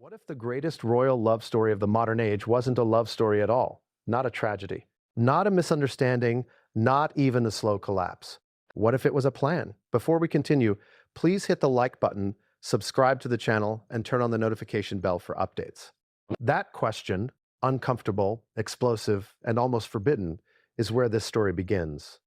What if the greatest royal love story of the modern age wasn't a love story at all? Not a tragedy, not a misunderstanding, not even a slow collapse. What if it was a plan? Before we continue, please hit the like button, subscribe to the channel, and turn on the notification bell for updates. That question, uncomfortable, explosive, and almost forbidden, is where this story begins.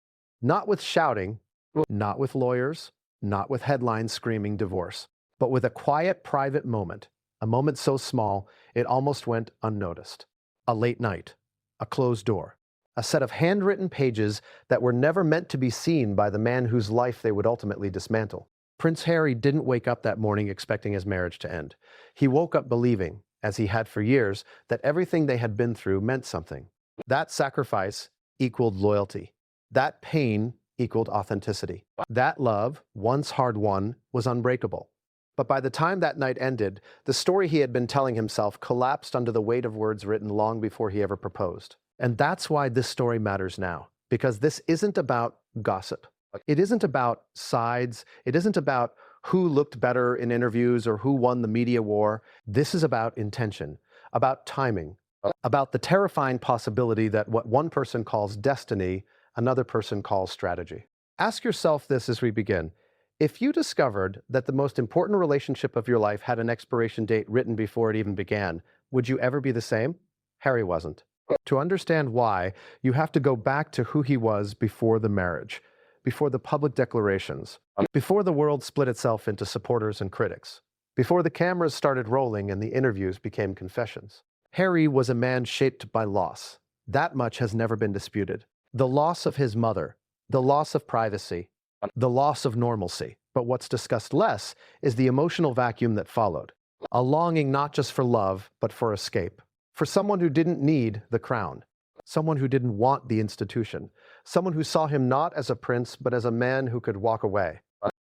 Not with shouting, not with lawyers, not with headlines screaming divorce, but with a quiet, private moment. A moment so small, it almost went unnoticed. A late night, a closed door, a set of handwritten pages that were never meant to be seen by the man whose life they would ultimately dismantle. Prince Harry didn't wake up that morning expecting his marriage to end. He woke up believing, as he had for years, that everything they had been through meant something. That sacrifice equaled loyalty. That pain equaled authenticity. That love, once hard-won, was unbreakable. But by the time that night ended, the story he had been telling himself collapsed under the weight of words written long before he ever proposed. And that's why this story matters now, because this isn't about gossip. It isn't about sides. It isn't about who looked better in interviews or who won the media war. This is about intention, about timing, about the terrifying possibility that what one person calls destiny, another person calls strategy. Ask yourself this as we begin. If you discovered that the most important relationship of your life had an expiration date written before it even began, would you ever be the same? Harry wasn't. To understand why, you have to go back to who he was before the marriage, before the public declarations, before the world split itself into supporters and critics, before the cameras started rolling and the interviews became confessions. Harry was a man shaped by loss. That much has never been disputed. The loss of his mother, the loss of privacy, the loss of normalcy. But what's discussed less is the emotional vacuum that followed. A longing not just for love, but for escape. For someone who didn't need the crown. Someone who didn't want the institution. Someone who saw him not as a prince, but as a man who could walk away.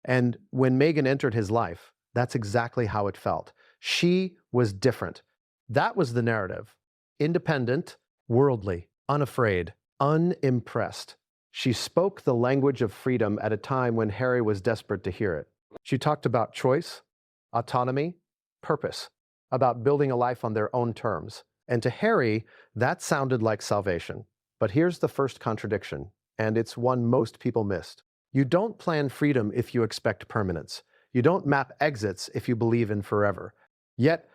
And when Meghan entered his life, that's exactly how it felt. She was different. That was the narrative. Independent, worldly, unafraid, unimpressed. She spoke the language of freedom at a time when Harry was desperate to hear it. She talked about choice, autonomy, purpose, about building a life on their own terms. And to Harry, that sounded like salvation. But here's the first contradiction, and it's one most people missed. You don't plan freedom if you expect permanence. You don't map exits if you believe in forever. Yet,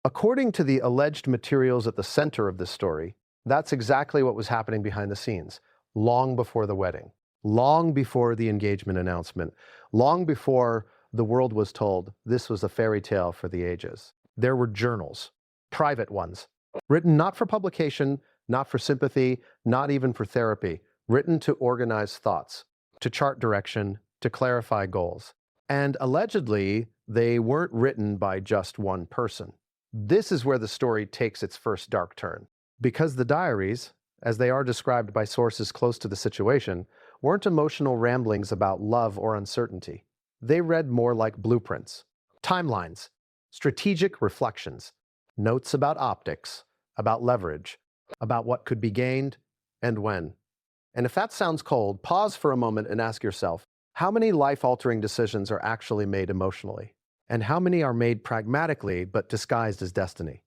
according to the alleged materials at the center of this story, that's exactly what was happening behind the scenes. Long before the wedding, long before the engagement announcement, long before the world was told this was a fairy tale for the ages. There were journals, private ones, written not for publication, not for sympathy, not even for therapy, written to organize thoughts, to chart direction, to clarify goals. And allegedly, they weren't written by just one person. This is where the story takes its first dark turn. Because the diaries, as they are described by sources close to the situation, weren't emotional ramblings about love or uncertainty. They read more like blueprints, timelines, strategic reflections, notes about optics, about leverage, about what could be gained and when. And if that sounds cold, pause for a moment and ask yourself, how many life-altering decisions are actually made emotionally? And how many are made pragmatically but disguised as destiny?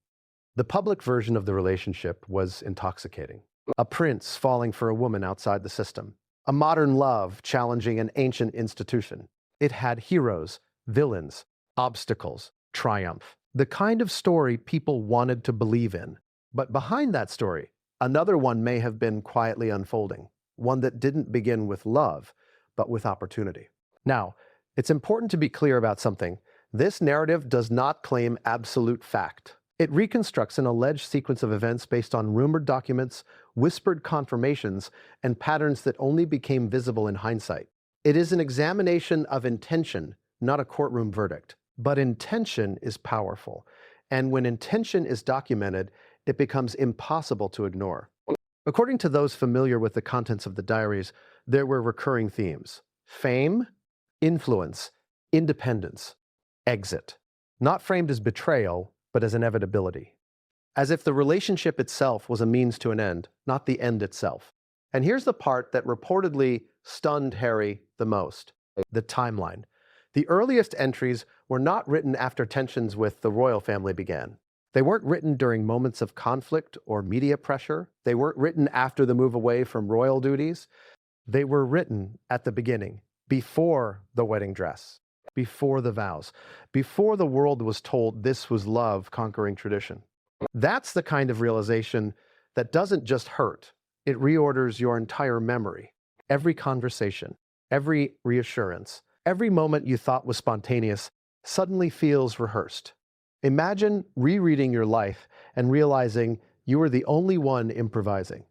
The public version of the relationship was intoxicating. A prince falling for a woman outside the system. A modern love challenging an ancient institution. It had heroes, villains, obstacles, triumph. The kind of story people wanted to believe in. But behind that story, another one may have been quietly unfolding. One that didn't begin with love, but with opportunity. Now, it's important to be clear about something. This narrative does not claim absolute fact. It reconstructs an alleged sequence of events based on rumored documents, whispered confirmations, and patterns that only became visible in hindsight. It is an examination of intention, not a courtroom verdict. But intention is powerful. And when intention is documented, it becomes impossible to ignore. According to those familiar with the contents of the diaries, there were recurring themes. Fame, influence, independence, exit. Not framed as betrayal, but as inevitability. As if the relationship itself was a means to an end, not the end itself. And here's the part that reportedly stunned Harry the most. The timeline. The earliest entries were not written after tensions with the royal family began. They weren't written during moments of conflict or media pressure. They weren't written after the move away from royal duties. They were written at the beginning, before the wedding dress, before the vows, before the world was told this was love conquering tradition. That's the kind of realization that doesn't just hurt, it reorders your entire memory. Every conversation, every reassurance, every moment you thought was spontaneous suddenly feels rehearsed. Imagine rereading your life and realizing you were the only one improvising.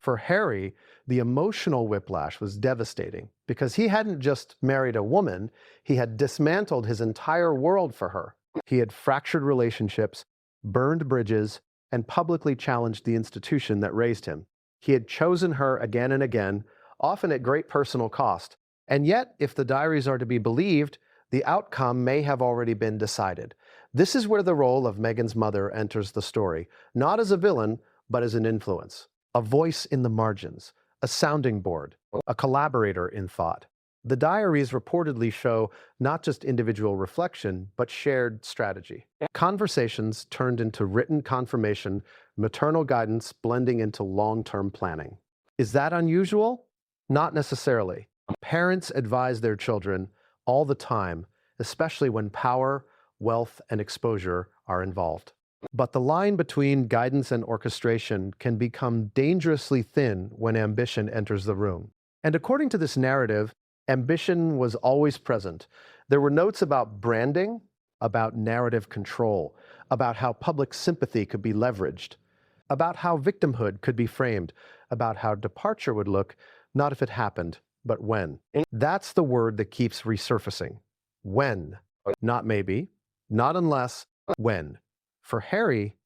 For Harry, the emotional whiplash was devastating because he hadn't just married a woman, he had dismantled his entire world for her. He had fractured relationships, burned bridges, and publicly challenged the institution that raised him. He had chosen her again and again, often at great personal cost. And yet, if the diaries are to be believed, the outcome may have already been decided. This is where the role of Meghan's mother enters the story, not as a villain, but as an influence. A voice in the margins, a sounding board, a collaborator in thought. The diaries reportedly show not just individual reflection, but shared strategy. Conversations turned into written confirmation, maternal guidance blending into long-term planning. Is that unusual? Not necessarily. Parents advise their children all the time, especially when power, wealth, and exposure are involved. But the line between guidance and orchestration can become dangerously thin when ambition enters the room. And according to this narrative, ambition was always present. There were notes about branding, about narrative control, about how public sympathy could be leveraged, about how victimhood could be framed, about how departure would look, not if it happened, but when. That's the word that keeps resurfacing. When. Not maybe, not unless, when. For Harry,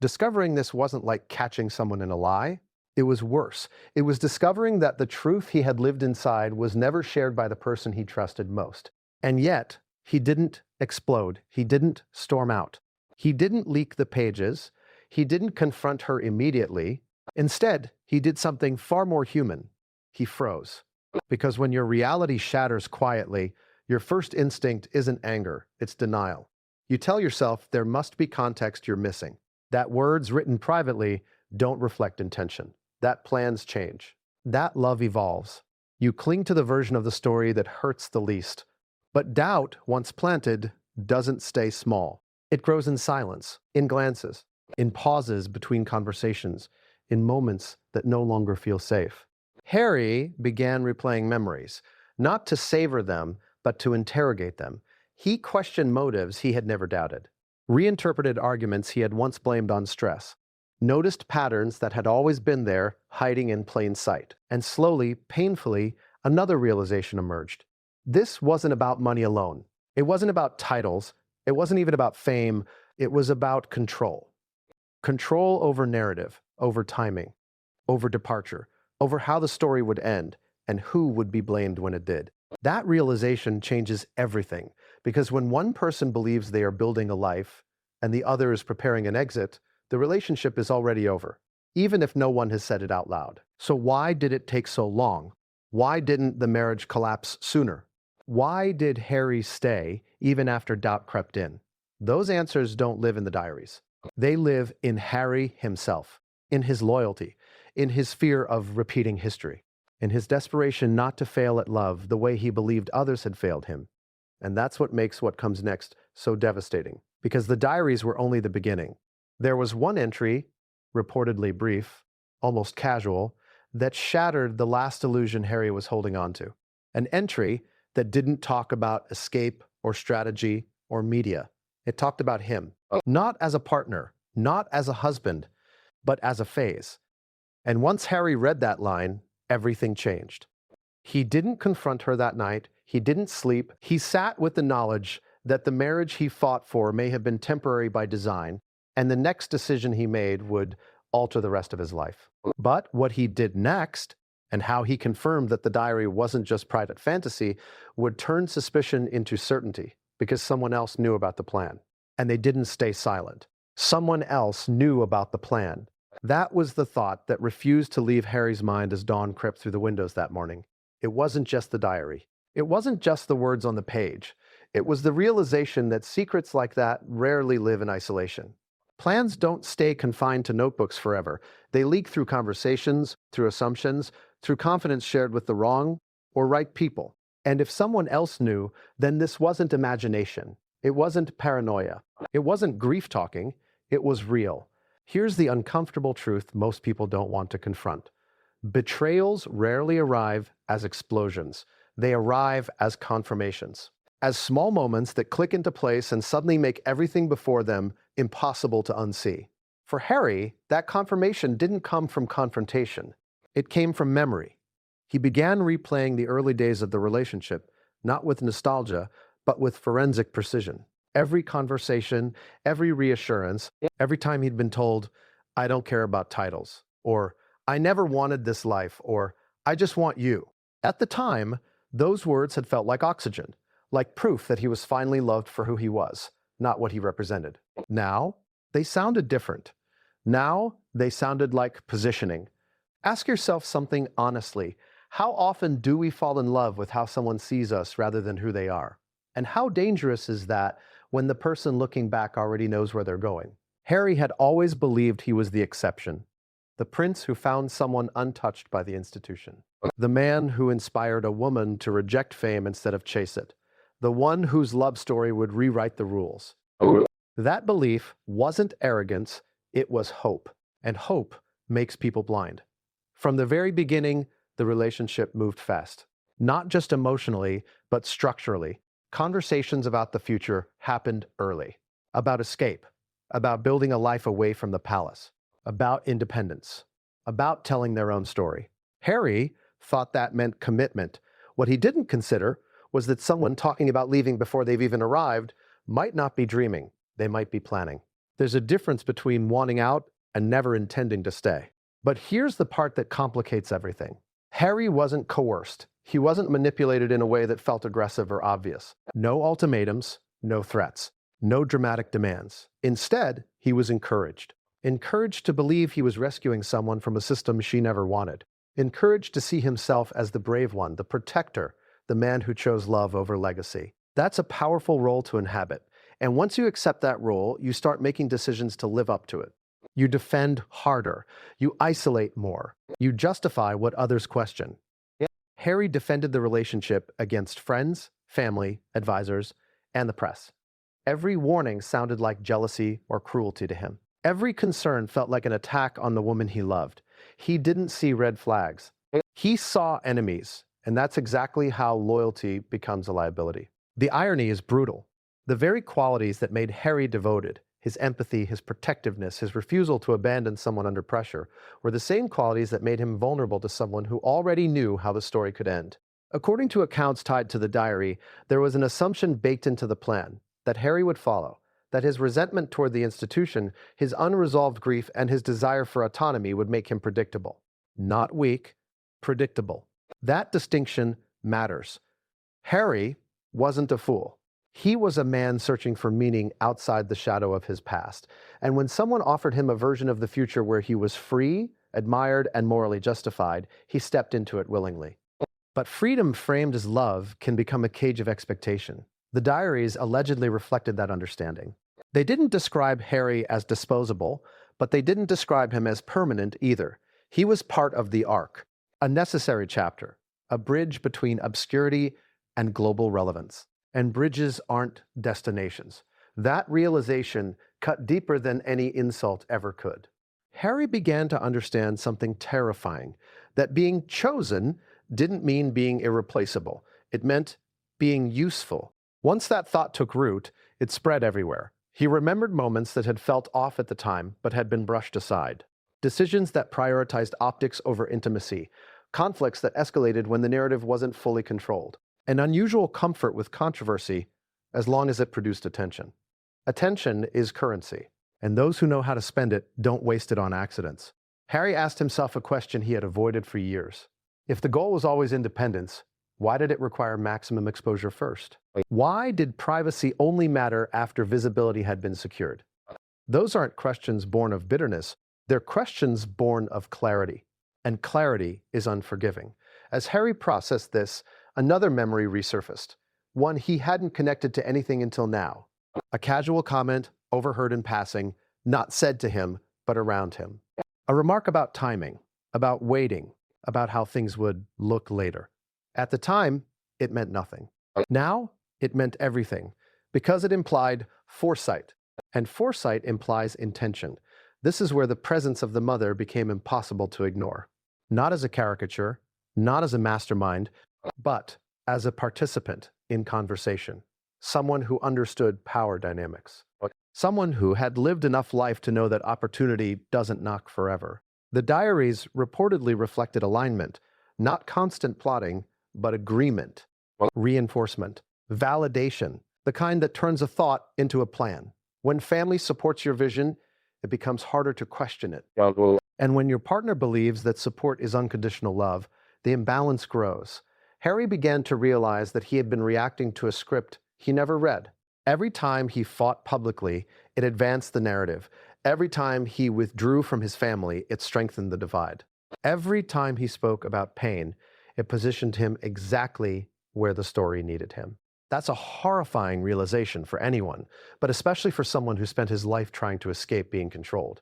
discovering this wasn't like catching someone in a lie. It was worse. It was discovering that the truth he had lived inside was never shared by the person he trusted most. And yet, he didn't explode. He didn't storm out. He didn't leak the pages. He didn't confront her immediately. Instead, he did something far more human. He froze. Because when your reality shatters quietly, your first instinct isn't anger, it's denial. You tell yourself there must be context you're missing, that words written privately don't reflect intention, that plans change, that love evolves. You cling to the version of the story that hurts the least. But doubt, once planted, doesn't stay small. It grows in silence, in glances, in pauses between conversations, in moments that no longer feel safe. Harry began replaying memories, not to savor them, but to interrogate them. He questioned motives he had never doubted, reinterpreted arguments he had once blamed on stress, noticed patterns that had always been there, hiding in plain sight. And slowly, painfully, another realization emerged. This wasn't about money alone. It wasn't about titles. It wasn't even about fame. It was about control. Control over narrative, over timing, over departure, over how the story would end, and who would be blamed when it did. That realization changes everything, because when one person believes they are building a life and the other is preparing an exit, the relationship is already over, even if no one has said it out loud. So why did it take so long? Why didn't the marriage collapse sooner? Why did Harry stay even after doubt crept in? Those answers don't live in the diaries. They live in Harry himself, in his loyalty, in his fear of repeating history, in his desperation not to fail at love the way he believed others had failed him. And that's what makes what comes next so devastating, because the diaries were only the beginning. There was one entry, reportedly brief, almost casual, that shattered the last illusion Harry was holding on to. An entry that didn't talk about escape or strategy or media. It talked about him, not as a partner, not as a husband, but as a phase. And once Harry read that line, everything changed. He didn't confront her that night. He didn't sleep. He sat with the knowledge that the marriage he fought for may have been temporary by design, and the next decision he made would alter the rest of his life. But what he did next, and how he confirmed that the diary wasn't just private fantasy, would turn suspicion into certainty, because someone else knew about the plan. And they didn't stay silent. Someone else knew about the plan. That was the thought that refused to leave Harry's mind as dawn crept through the windows that morning. It wasn't just the diary. It wasn't just the words on the page. It was the realization that secrets like that rarely live in isolation. Plans don't stay confined to notebooks forever. They leak through conversations, through assumptions, through confidence shared with the wrong or right people. And if someone else knew, then this wasn't imagination. It wasn't paranoia. It wasn't grief talking. It was real. Here's the uncomfortable truth most people don't want to confront. Betrayals rarely arrive as explosions. They arrive as confirmations, as small moments that click into place and suddenly make everything before them impossible to unsee. For Harry, that confirmation didn't come from confrontation. It came from memory. He began replaying the early days of the relationship, not with nostalgia, but with forensic precision. Every conversation, every reassurance, every time he'd been told, "I don't care about titles," or "I never wanted this life," or "I just want you." At the time, those words had felt like oxygen, like proof that he was finally loved for who he was, not what he represented. Now, they sounded different. Now, they sounded like positioning. Ask yourself something honestly. How often do we fall in love with how someone sees us rather than who they are? And how dangerous is that when the person looking back already knows where they're going? Harry had always believed he was the exception, the prince who found someone untouched by the institution, the man who inspired a woman to reject fame instead of chase it, the one whose love story would rewrite the rules. That belief wasn't arrogance, it was hope, and hope makes people blind. From the very beginning, the relationship moved fast, not just emotionally, but structurally. Conversations about the future happened early, about escape, about building a life away from the palace, about independence, about telling their own story. Harry thought that meant commitment. What he didn't consider was that someone talking about leaving before they've even arrived might not be dreaming, they might be planning. There's a difference between wanting out and never intending to stay. But here's the part that complicates everything. Harry wasn't coerced. He wasn't manipulated in a way that felt aggressive or obvious. No ultimatums, no threats, no dramatic demands. Instead, he was encouraged. Encouraged to believe he was rescuing someone from a system she never wanted. Encouraged to see himself as the brave one, the protector, the man who chose love over legacy. That's a powerful role to inhabit. And once you accept that role, you start making decisions to live up to it. You defend harder. You isolate more. You justify what others question. Harry defended the relationship against friends, family, advisors, and the press. Every warning sounded like jealousy or cruelty to him. Every concern felt like an attack on the woman he loved. He didn't see red flags. He saw enemies, and that's exactly how loyalty becomes a liability. The irony is brutal. The very qualities that made Harry devoted, his empathy, his protectiveness, his refusal to abandon someone under pressure, were the same qualities that made him vulnerable to someone who already knew how the story could end. According to accounts tied to the diary, there was an assumption baked into the plan that Harry would follow, that his resentment toward the institution, his unresolved grief, and his desire for autonomy would make him predictable. Not weak, predictable. That distinction matters. Harry wasn't a fool. He was a man searching for meaning outside the shadow of his past. And when someone offered him a version of the future where he was free, admired, and morally justified, he stepped into it willingly. But freedom framed as love can become a cage of expectation. The diaries allegedly reflected that understanding. They didn't describe Harry as disposable, but they didn't describe him as permanent either. He was part of the arc, a necessary chapter, a bridge between obscurity and global relevance. And bridges aren't destinations. That realization cut deeper than any insult ever could. Harry began to understand something terrifying, that being chosen didn't mean being irreplaceable. It meant being useful. Once that thought took root, it spread everywhere. He remembered moments that had felt off at the time, but had been brushed aside. Decisions that prioritized optics over intimacy. Conflicts that escalated when the narrative wasn't fully controlled. An unusual comfort with controversy as long as it produced attention. Attention is currency, and those who know how to spend it don't waste it on accidents. Harry asked himself a question he had avoided for years. If the goal was always independence, why did it require maximum exposure first? Why did privacy only matter after visibility had been secured? Those aren't questions born of bitterness, they're questions born of clarity. And clarity is unforgiving. As Harry processed this, Another memory resurfaced, one he hadn't connected to anything until now. A casual comment, overheard in passing, not said to him, but around him. A remark about timing, about waiting, about how things would look later. At the time, it meant nothing. Now, it meant everything, because it implied foresight, and foresight implies intention. This is where the presence of the mother became impossible to ignore. Not as a caricature, not as a mastermind, but as a participant in conversation. Someone who understood power dynamics. Someone who had lived enough life to know that opportunity doesn't knock forever. The diaries reportedly reflected alignment, not constant plotting, but agreement, reinforcement, validation, the kind that turns a thought into a plan. When family supports your vision, it becomes harder to question it. And when your partner believes that support is unconditional love, the imbalance grows. Harry began to realize that he had been reacting to a script he never read. Every time he fought publicly, it advanced the narrative. Every time he withdrew from his family, it strengthened the divide. Every time he spoke about pain, it positioned him exactly where the story needed him. That's a horrifying realization for anyone, but especially for someone who spent his life trying to escape being controlled.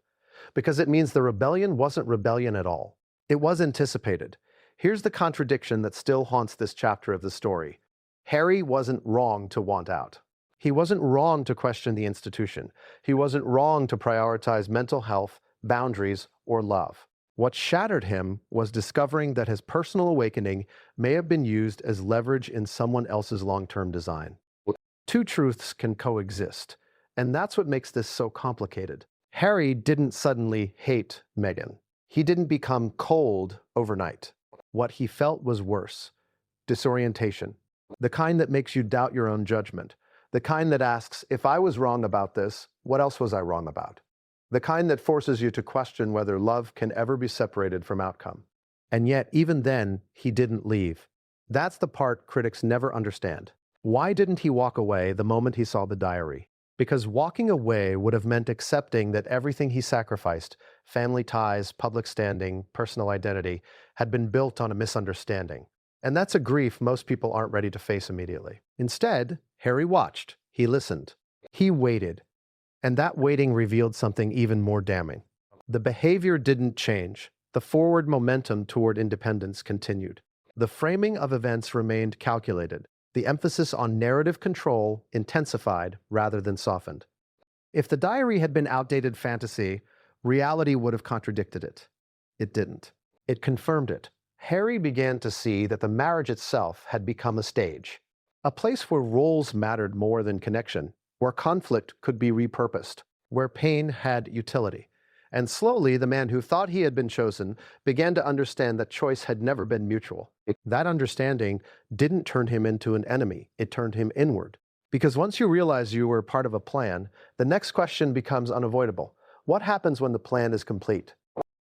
Because it means the rebellion wasn't rebellion at all. It was anticipated. Here's the contradiction that still haunts this chapter of the story. Harry wasn't wrong to want out. He wasn't wrong to question the institution. He wasn't wrong to prioritize mental health, boundaries, or love. What shattered him was discovering that his personal awakening may have been used as leverage in someone else's long-term design. Two truths can coexist, and that's what makes this so complicated. Harry didn't suddenly hate Meghan. He didn't become cold overnight. What he felt was worse: disorientation, the kind that makes you doubt your own judgment, the kind that asks, if I was wrong about this, what else was I wrong about? The kind that forces you to question whether love can ever be separated from outcome. And yet, even then, he didn't leave. That's the part critics never understand. Why didn't he walk away the moment he saw the diary? Because walking away would have meant accepting that everything he sacrificed, family ties, public standing, personal identity, had been built on a misunderstanding. And that's a grief most people aren't ready to face immediately. Instead, Harry watched, he listened, he waited. And that waiting revealed something even more damning. The behavior didn't change. The forward momentum toward independence continued. The framing of events remained calculated. The emphasis on narrative control intensified rather than softened. If the diary had been outdated fantasy, reality would have contradicted it. It didn't. It confirmed it. Harry began to see that the marriage itself had become a stage, a place where roles mattered more than connection, where conflict could be repurposed, where pain had utility. And slowly, the man who thought he had been chosen began to understand that choice had never been mutual. That understanding didn't turn him into an enemy, it turned him inward. Because once you realize you were part of a plan, the next question becomes unavoidable. What happens when the plan is complete?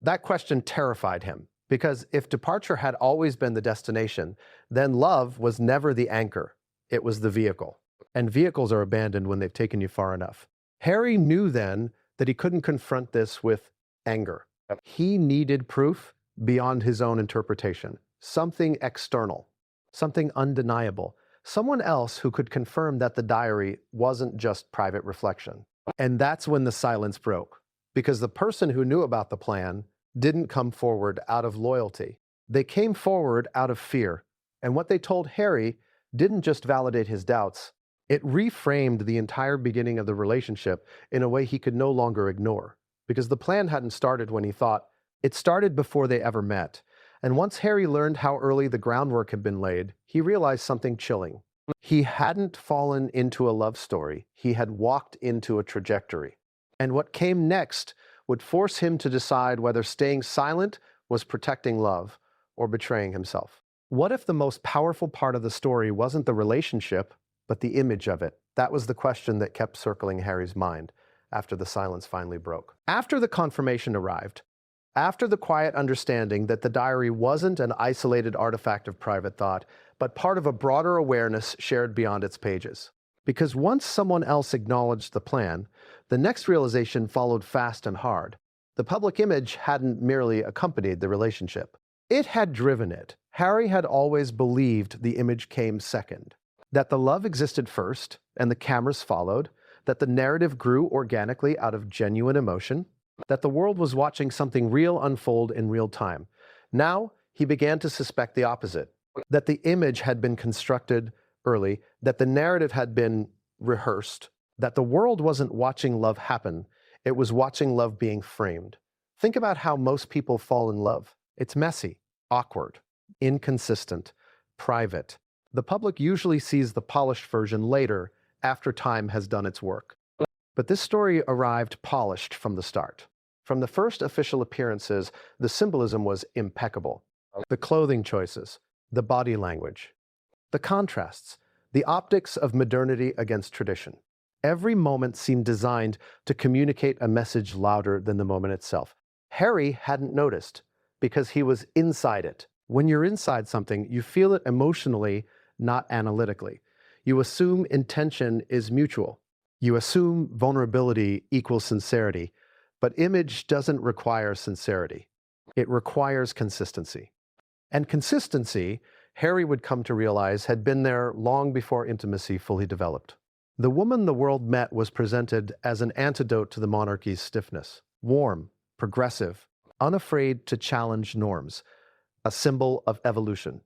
That question terrified him, because if departure had always been the destination, then love was never the anchor, it was the vehicle. And vehicles are abandoned when they've taken you far enough. Harry knew then that he couldn't confront this with anger. He needed proof beyond his own interpretation, something external, something undeniable, someone else who could confirm that the diary wasn't just private reflection. And that's when the silence broke, because the person who knew about the plan didn't come forward out of loyalty. They came forward out of fear, and what they told Harry didn't just validate his doubts, it reframed the entire beginning of the relationship in a way he could no longer ignore. Because the plan hadn't started when he thought, it started before they ever met. And once Harry learned how early the groundwork had been laid, he realized something chilling. He hadn't fallen into a love story, he had walked into a trajectory. And what came next would force him to decide whether staying silent was protecting love or betraying himself. What if the most powerful part of the story wasn't the relationship, but the image of it? That was the question that kept circling Harry's mind after the silence finally broke. After the confirmation arrived, after the quiet understanding that the diary wasn't an isolated artifact of private thought, but part of a broader awareness shared beyond its pages. Because once someone else acknowledged the plan, the next realization followed fast and hard. The public image hadn't merely accompanied the relationship. It had driven it, Harry had always believed the image came second, that the love existed first and the cameras followed, that the narrative grew organically out of genuine emotion, that the world was watching something real unfold in real time. Now, he began to suspect the opposite, that the image had been constructed early, that the narrative had been rehearsed, that the world wasn't watching love happen, it was watching love being framed. Think about how most people fall in love. It's messy, awkward, inconsistent, private. The public usually sees the polished version later, after time has done its work. But this story arrived polished from the start. From the first official appearances, the symbolism was impeccable. The clothing choices, the body language, the contrasts, the optics of modernity against tradition. Every moment seemed designed to communicate a message louder than the moment itself. Harry hadn't noticed because he was inside it. When you're inside something, you feel it emotionally, not analytically. You assume intention is mutual. You assume vulnerability equals sincerity, but image doesn't require sincerity. It requires consistency. And consistency, Harry would come to realize, had been there long before intimacy fully developed. The woman the world met was presented as an antidote to the monarchy's stiffness. Warm, progressive, unafraid to challenge norms, a symbol of evolution.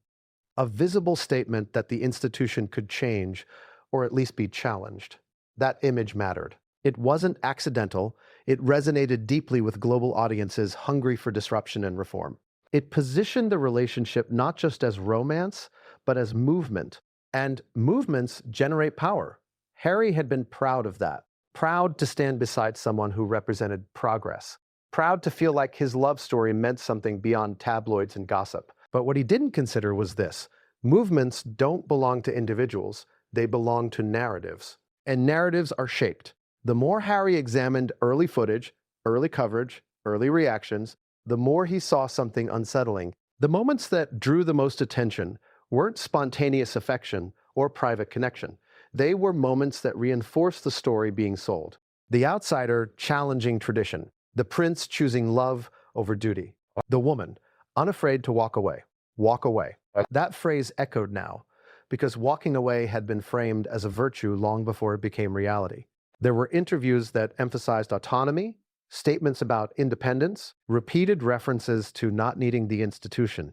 A visible statement that the institution could change, or at least be challenged. That image mattered. It wasn't accidental. It resonated deeply with global audiences hungry for disruption and reform. It positioned the relationship not just as romance, but as movement. And movements generate power. Harry had been proud of that. Proud to stand beside someone who represented progress. Proud to feel like his love story meant something beyond tabloids and gossip. But what he didn't consider was this. Movements don't belong to individuals. They belong to narratives. And narratives are shaped. The more Harry examined early footage, early coverage, early reactions, the more he saw something unsettling. The moments that drew the most attention weren't spontaneous affection or private connection. They were moments that reinforced the story being sold. The outsider challenging tradition. The prince choosing love over duty. The woman unafraid to walk away. Walk away. That phrase echoed now, because walking away had been framed as a virtue long before it became reality. There were interviews that emphasized autonomy, statements about independence, repeated references to not needing the institution.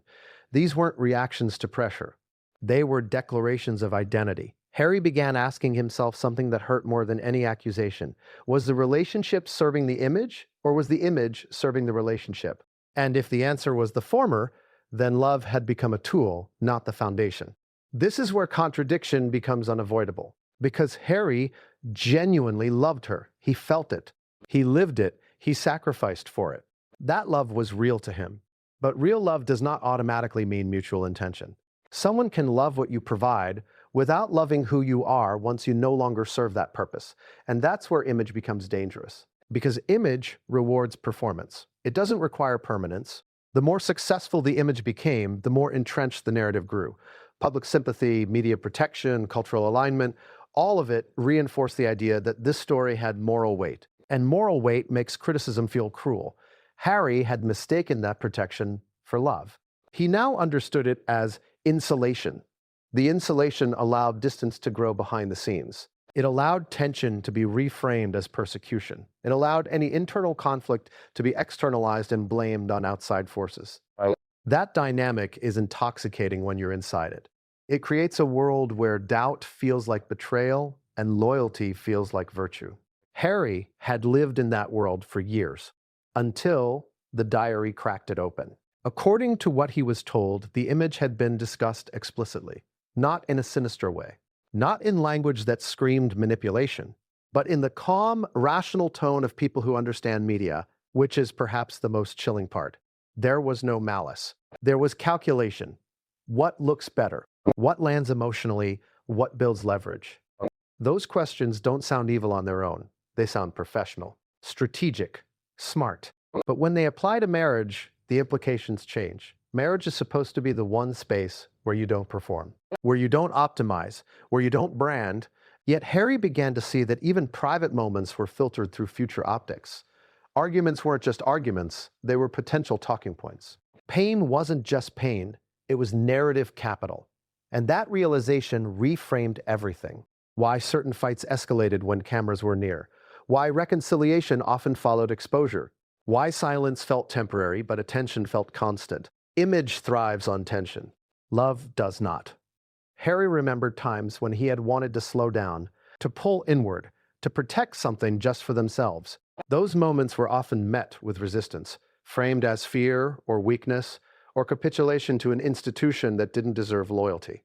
These weren't reactions to pressure. They were declarations of identity. Harry began asking himself something that hurt more than any accusation. Was the relationship serving the image, or was the image serving the relationship? And if the answer was the former, then love had become a tool, not the foundation. This is where contradiction becomes unavoidable, because Harry genuinely loved her. He felt it. He lived it. He sacrificed for it. That love was real to him. But real love does not automatically mean mutual intention. Someone can love what you provide without loving who you are once you no longer serve that purpose. And that's where image becomes dangerous. Because image rewards performance. It doesn't require permanence. The more successful the image became, the more entrenched the narrative grew. Public sympathy, media protection, cultural alignment, all of it reinforced the idea that this story had moral weight. And moral weight makes criticism feel cruel. Harry had mistaken that protection for love. He now understood it as insulation. The insulation allowed distance to grow behind the scenes. It allowed tension to be reframed as persecution. It allowed any internal conflict to be externalized and blamed on outside forces. That dynamic is intoxicating when you're inside it. It creates a world where doubt feels like betrayal and loyalty feels like virtue. Harry had lived in that world for years, until the diary cracked it open. According to what he was told, the image had been discussed explicitly, not in a sinister way, not in language that screamed manipulation, but in the calm, rational tone of people who understand media, which is perhaps the most chilling part. There was no malice. There was calculation. What looks better? What lands emotionally? What builds leverage? Those questions don't sound evil on their own. They sound professional, strategic, smart. But when they apply to marriage, the implications change. Marriage is supposed to be the one space where you don't perform, where you don't optimize, where you don't brand. Yet Harry began to see that even private moments were filtered through future optics. Arguments weren't just arguments, they were potential talking points. Pain wasn't just pain, It was narrative capital. And that realization reframed everything. Why certain fights escalated when cameras were near. Why reconciliation often followed exposure. Why silence felt temporary, but attention felt constant. Image thrives on tension. Love does not. Harry remembered times when he had wanted to slow down, to pull inward, to protect something just for themselves. Those moments were often met with resistance, framed as fear or weakness or capitulation to an institution that didn't deserve loyalty.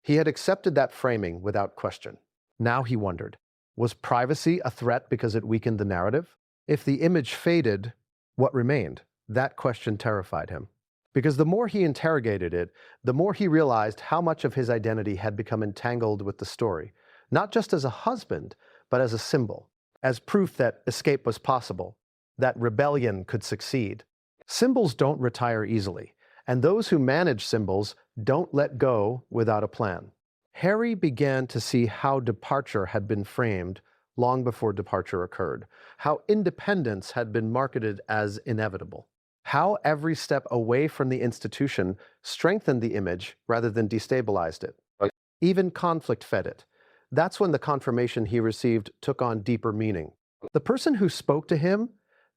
He had accepted that framing without question. Now he wondered, was privacy a threat because it weakened the narrative? If the image faded, what remained? That question terrified him. Because the more he interrogated it, the more he realized how much of his identity had become entangled with the story, not just as a husband, but as a symbol, as proof that escape was possible, that rebellion could succeed. Symbols don't retire easily, and those who manage symbols don't let go without a plan. Harry began to see how departure had been framed long before departure occurred, how independence had been marketed as inevitable, how every step away from the institution strengthened the image rather than destabilized it. Even conflict fed it. That's when the confirmation he received took on deeper meaning. The person who spoke to him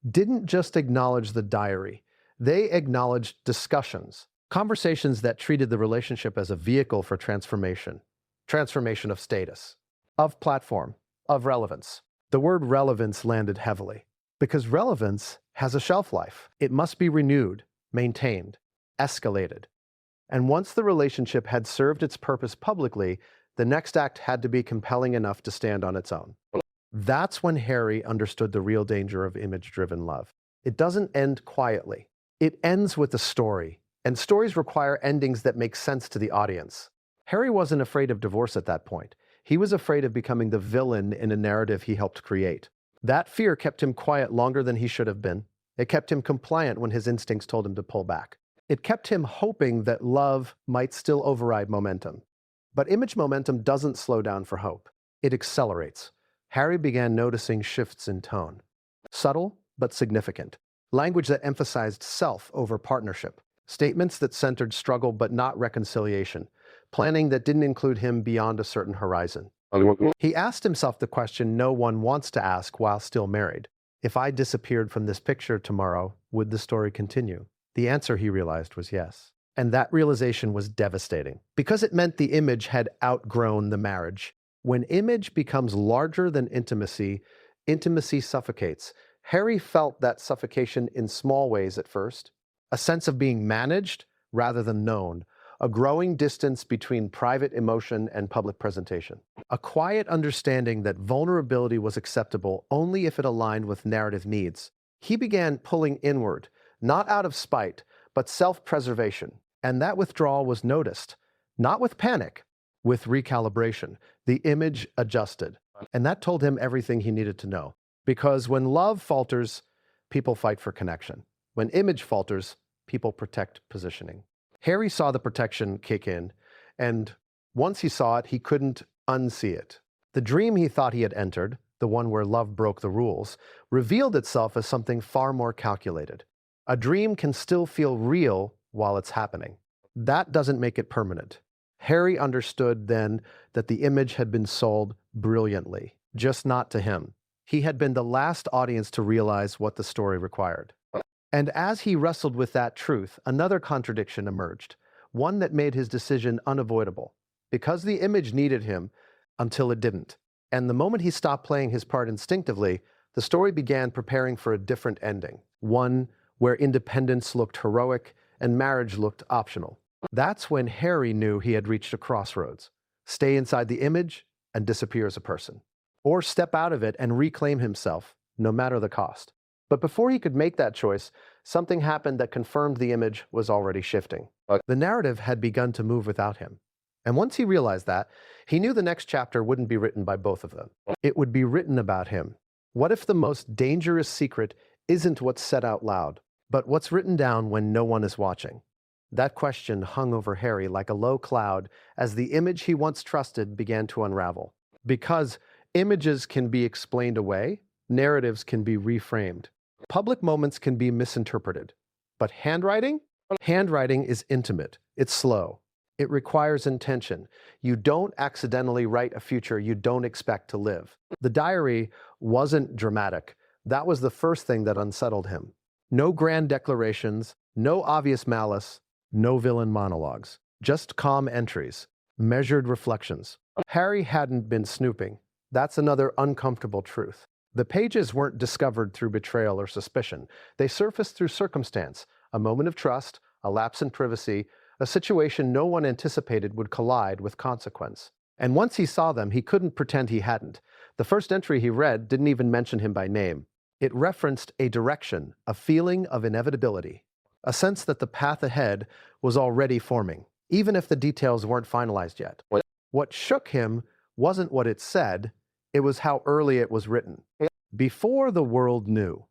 didn't just acknowledge the diary. They acknowledged discussions, conversations that treated the relationship as a vehicle for transformation of status, of platform, of relevance. The word relevance landed heavily, because relevance has a shelf life. It must be renewed, maintained, escalated. And once the relationship had served its purpose publicly, the next act had to be compelling enough to stand on its own. That's when Harry understood the real danger of image-driven love. It doesn't end quietly. It ends with a story, and stories require endings that make sense to the audience. Harry wasn't afraid of divorce at that point. He was afraid of becoming the villain in a narrative he helped create. That fear kept him quiet longer than he should have been. It kept him compliant when his instincts told him to pull back. It kept him hoping that love might still override momentum. But image momentum doesn't slow down for hope. It accelerates. Harry began noticing shifts in tone. Subtle, but significant. Language that emphasized self over partnership. Statements that centered struggle but not reconciliation. Planning that didn't include him beyond a certain horizon. He asked himself the question no one wants to ask while still married. If I disappeared from this picture tomorrow, would the story continue? The answer, he realized, was yes. And that realization was devastating, because it meant the image had outgrown the marriage. When image becomes larger than intimacy, intimacy suffocates. Harry felt that suffocation in small ways at first. A sense of being managed rather than known. A growing distance between private emotion and public presentation. A quiet understanding that vulnerability was acceptable only if it aligned with narrative needs. He began pulling inward, not out of spite, but self-preservation. And that withdrawal was noticed, not with panic, with recalibration. The image adjusted. And that told him everything he needed to know. Because when love falters, people fight for connection. When image falters, people protect positioning. Harry saw the protection kick in, and once he saw it, he couldn't unsee it. The dream he thought he had entered, the one where love broke the rules, revealed itself as something far more calculated. A dream can still feel real while it's happening. That doesn't make it permanent. Harry understood then that the image had been sold brilliantly, just not to him. He had been the last audience to realize what the story required. And as he wrestled with that truth, another contradiction emerged, one that made his decision unavoidable, because the image needed him until it didn't. And the moment he stopped playing his part instinctively, the story began preparing for a different ending, one where independence looked heroic and marriage looked optional. That's when Harry knew he had reached a crossroads. Stay inside the image and disappear as a person, or step out of it and reclaim himself, no matter the cost. But before he could make that choice, something happened that confirmed the image was already shifting. The narrative had begun to move without him. And once he realized that, he knew the next chapter wouldn't be written by both of them. It would be written about him. What if the most dangerous secret isn't what's said out loud, but what's written down when no one is watching? That question hung over Harry like a low cloud as the image he once trusted began to unravel. Because images can be explained away, narratives can be reframed. Public moments can be misinterpreted, but handwriting? Handwriting is intimate. It's slow. It requires intention. You don't accidentally write a future you don't expect to live. The diary wasn't dramatic. That was the first thing that unsettled him. No grand declarations, no obvious malice, no villain monologues. Just calm entries, measured reflections. Harry hadn't been snooping. That's another uncomfortable truth. The pages weren't discovered through betrayal or suspicion. They surfaced through circumstance, a moment of trust, a lapse in privacy, a situation no one anticipated would collide with consequence. And once he saw them, he couldn't pretend he hadn't. The first entry he read didn't even mention him by name. It referenced a direction, a feeling of inevitability, a sense that the path ahead was already forming, even if the details weren't finalized yet. What shook him wasn't what it said, it was how early it was written. Before the world knew,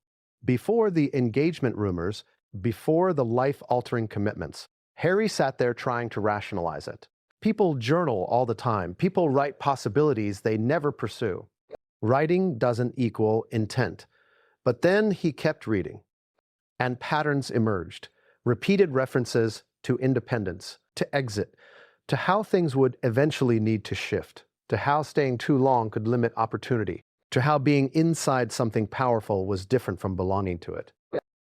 before the engagement rumors, before the life-altering commitments, Harry sat there trying to rationalize it. People journal all the time. People write possibilities they never pursue. Writing doesn't equal intent. But then he kept reading, and patterns emerged. Repeated references to independence, to exit, to how things would eventually need to shift, to how staying too long could limit opportunity, to how being inside something powerful was different from belonging to it.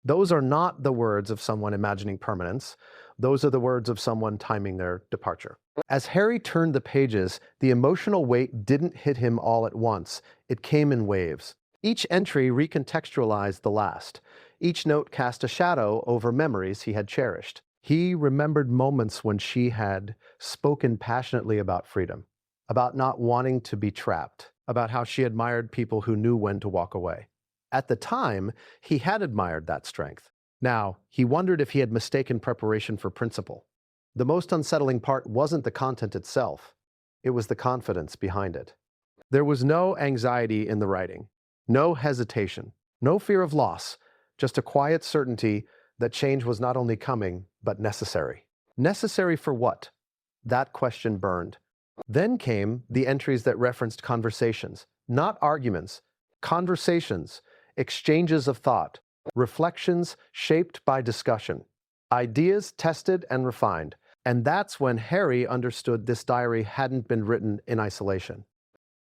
Those are not the words of someone imagining permanence. Those are the words of someone timing their departure. As Harry turned the pages, the emotional weight didn't hit him all at once. It came in waves. Each entry recontextualized the last. Each note cast a shadow over memories he had cherished. He remembered moments when she had spoken passionately about freedom, about not wanting to be trapped, about how she admired people who knew when to walk away. At the time, he had admired that strength. Now, he wondered if he had mistaken preparation for principle. The most unsettling part wasn't the content itself. It was the confidence behind it. There was no anxiety in the writing, no hesitation, no fear of loss, just a quiet certainty that change was not only coming, but necessary. Necessary for what? That question burned. Then came the entries that referenced conversations, not arguments, conversations, exchanges of thought, reflections shaped by discussion, ideas tested and refined. And that's when Harry understood this diary hadn't been written in isolation.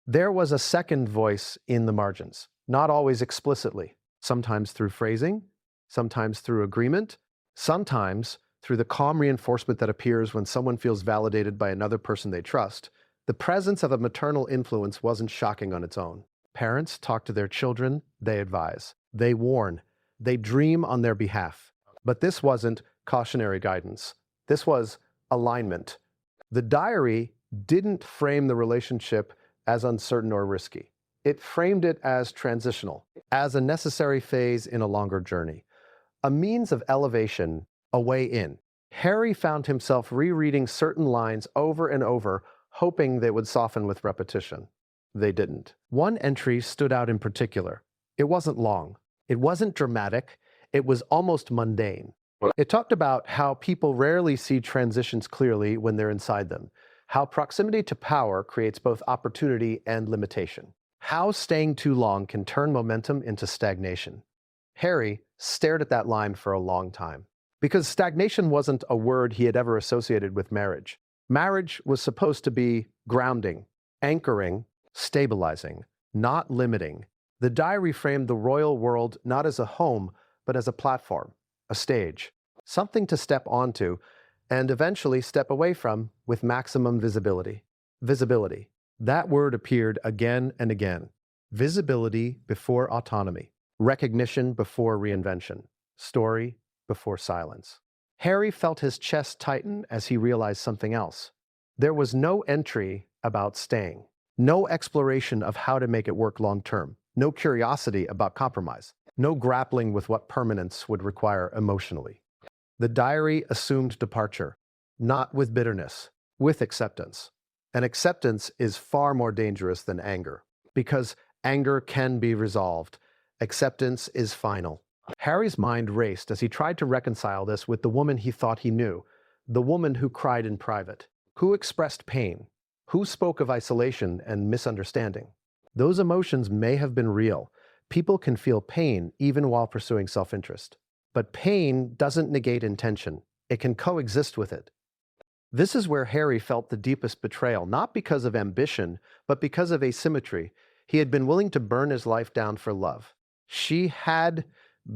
There was a second voice in the margins, not always explicitly, sometimes through phrasing, sometimes through agreement, sometimes through the calm reinforcement that appears when someone feels validated by another person they trust. The presence of a maternal influence wasn't shocking on its own. Parents talk to their children, they advise, they warn, they dream on their behalf. But this wasn't cautionary guidance. This was alignment. The diary didn't frame the relationship as uncertain or risky. It framed it as transitional, as a necessary phase in a longer journey, a means of elevation, a way in. Harry found himself rereading certain lines over and over, hoping they would soften with repetition. They didn't. One entry stood out in particular. It wasn't long. It wasn't dramatic. It was almost mundane. It talked about how people rarely see transitions clearly when they're inside them, how proximity to power creates both opportunity and limitation, how staying too long can turn momentum into stagnation. Harry stared at that line for a long time, because stagnation wasn't a word he had ever associated with marriage. Marriage was supposed to be grounding, anchoring, stabilizing, not limiting. The diary framed the royal world not as a home, but as a platform, a stage, something to step onto and eventually step away from with maximum visibility. Visibility. That word appeared again and again. Visibility before autonomy. Recognition before reinvention. Story before silence. Harry felt his chest tighten as he realized something else. There was no entry about staying. No exploration of how to make it work long term. No curiosity about compromise. No grappling with what permanence would require emotionally. The diary assumed departure, not with bitterness, with acceptance. And acceptance is far more dangerous than anger, because anger can be resolved. Acceptance is final. Harry's mind raced as he tried to reconcile this with the woman he thought he knew, the woman who cried in private, who expressed pain, who spoke of isolation and misunderstanding. Those emotions may have been real. People can feel pain even while pursuing self-interest. But pain doesn't negate intention. It can coexist with it. This is where Harry felt the deepest betrayal, not because of ambition, but because of asymmetry. He had been willing to burn his life down for love. She had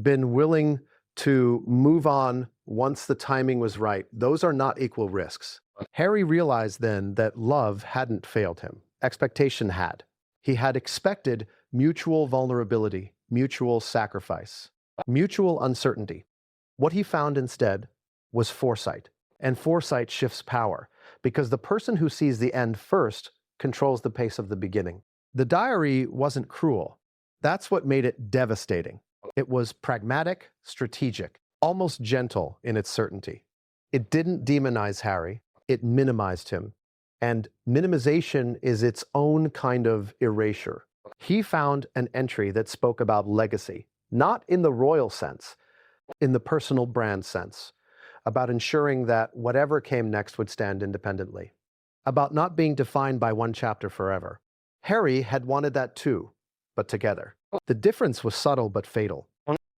been willing to move on once the timing was right. Those are not equal risks. Harry realized then that love hadn't failed him. Expectation had. He had expected mutual vulnerability, mutual sacrifice, mutual uncertainty. What he found instead was foresight. And foresight shifts power, because the person who sees the end first controls the pace of the beginning. The diary wasn't cruel. That's what made it devastating. It was pragmatic, strategic, almost gentle in its certainty. It didn't demonize Harry, it minimized him. And minimization is its own kind of erasure. He found an entry that spoke about legacy, not in the royal sense, in the personal brand sense, about ensuring that whatever came next would stand independently, about not being defined by one chapter forever. Harry had wanted that too, but together. The difference was subtle but fatal.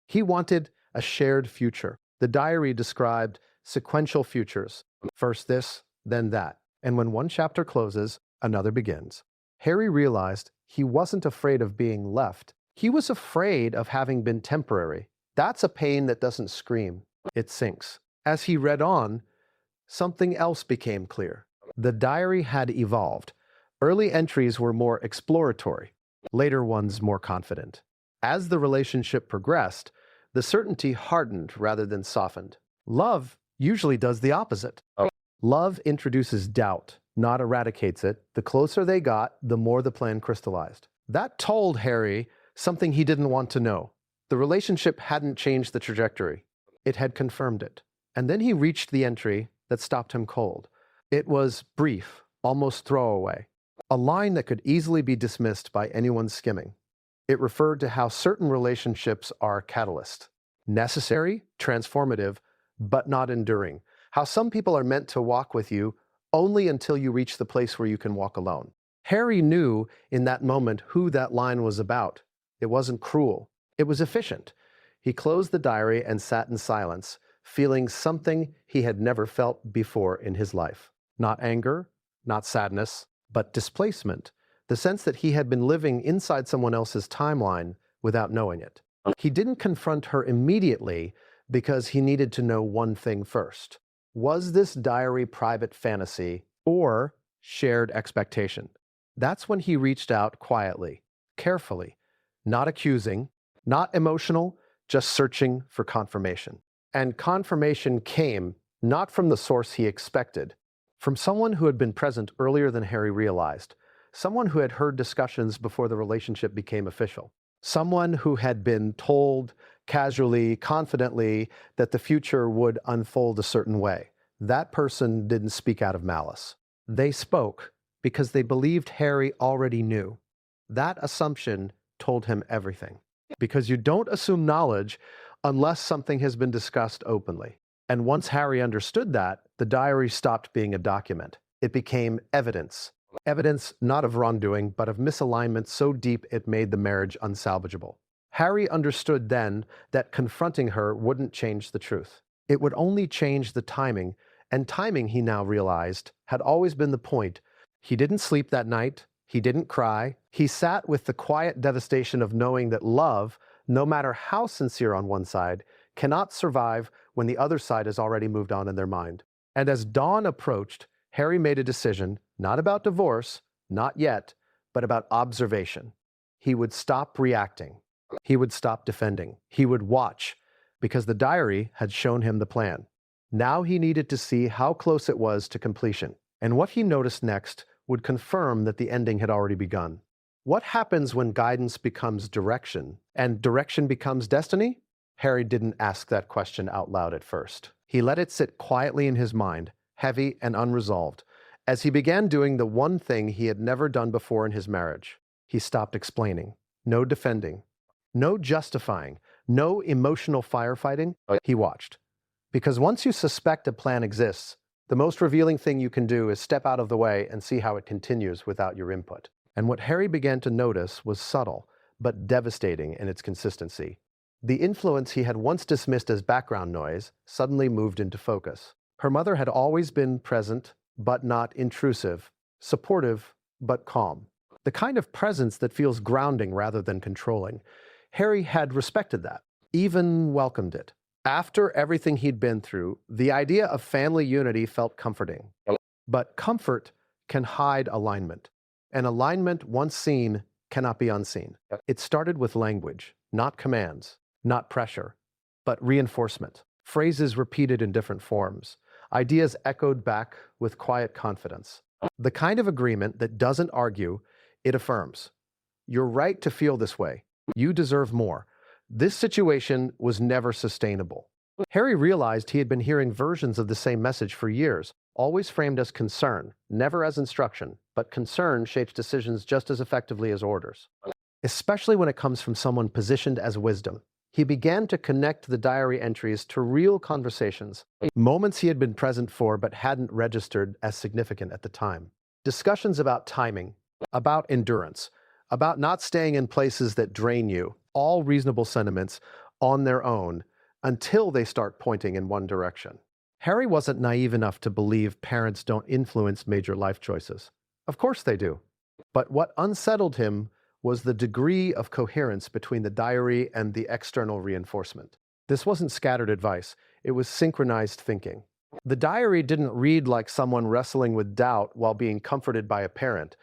He wanted a shared future. The diary described sequential futures, first this, then that. And when one chapter closes, another begins. Harry realized he wasn't afraid of being left. He was afraid of having been temporary. That's a pain that doesn't scream, it sinks. As he read on, something else became clear. The diary had evolved. Early entries were more exploratory, later ones more confident. As the relationship progressed, the certainty hardened rather than softened. Love usually does the opposite. Love introduces doubt, not eradicates it. The closer they got, the more the plan crystallized. That told Harry something he didn't want to know. The relationship hadn't changed the trajectory. It had confirmed it. And then he reached the entry that stopped him cold. It was brief, almost throwaway, a line that could easily be dismissed by anyone skimming. It referred to how certain relationships are catalyst, necessary, transformative, but not enduring. How some people are meant to walk with you only until you reach the place where you can walk alone. Harry knew in that moment who that line was about. It wasn't cruel. It was efficient. He closed the diary and sat in silence, feeling something he had never felt before in his life. Not anger, not sadness, but displacement. The sense that he had been living inside someone else's timeline without knowing it. He didn't confront her immediately because he needed to know one thing first. Was this diary private fantasy or shared expectation? That's when he reached out quietly, carefully, not accusing, not emotional, just searching for confirmation. And confirmation came not from the source he expected, from someone who had been present earlier than Harry realized, someone who had heard discussions before the relationship became official, someone who had been told casually, confidently, that the future would unfold a certain way. That person didn't speak out of malice. They spoke because they believed Harry already knew. That assumption told him everything. Because you don't assume knowledge unless something has been discussed openly. And once Harry understood that, the diary stopped being a document. It became evidence. Evidence not of wrongdoing, but of misalignment so deep it made the marriage unsalvageable. Harry understood then that confronting her wouldn't change the truth. It would only change the timing, and timing, he now realized, had always been the point. He didn't sleep that night. He didn't cry. He sat with the quiet devastation of knowing that love, no matter how sincere on one side, cannot survive when the other side has already moved on in their mind. And as dawn approached, Harry made a decision, not about divorce, not yet, but about observation. He would stop reacting. He would stop defending. He would watch, because the diary had shown him the plan. Now he needed to see how close it was to completion. And what he noticed next would confirm that the ending had already begun. What happens when guidance becomes direction, and direction becomes destiny? Harry didn't ask that question out loud at first. He let it sit quietly in his mind, heavy and unresolved, as he began doing the one thing he had never done before in his marriage. He stopped explaining. No defending. No justifying. No emotional firefighting. He watched. Because once you suspect a plan exists, the most revealing thing you can do is step out of the way and see how it continues without your input. And what Harry began to notice was subtle, but devastating in its consistency. The influence he had once dismissed as background noise suddenly moved into focus. Her mother had always been present, but not intrusive, supportive, but calm. The kind of presence that feels grounding rather than controlling. Harry had respected that, even welcomed it. After everything he'd been through, the idea of family unity felt comforting. But comfort can hide alignment. And alignment, once seen, cannot be unseen. It started with language, not commands, not pressure, but reinforcement. Phrases repeated in different forms. Ideas echoed back with quiet confidence. The kind of agreement that doesn't argue, it affirms. You're right to feel this way. You deserve more. This situation was never sustainable. Harry realized he had been hearing versions of the same message for years, always framed as concern, never as instruction, but concern shapes decisions just as effectively as orders. Especially when it comes from someone positioned as wisdom. He began to connect the diary entries to real conversations, moments he had been present for but hadn't registered as significant at the time. Discussions about timing, about endurance, about not staying in places that drain you, all reasonable sentiments on their own until they start pointing in one direction. Harry wasn't naive enough to believe parents don't influence major life choices. Of course they do. But what unsettled him was the degree of coherence between the diary and the external reinforcement. This wasn't scattered advice, it was synchronized thinking. The diary didn't read like someone wrestling with doubt while being comforted by a parent.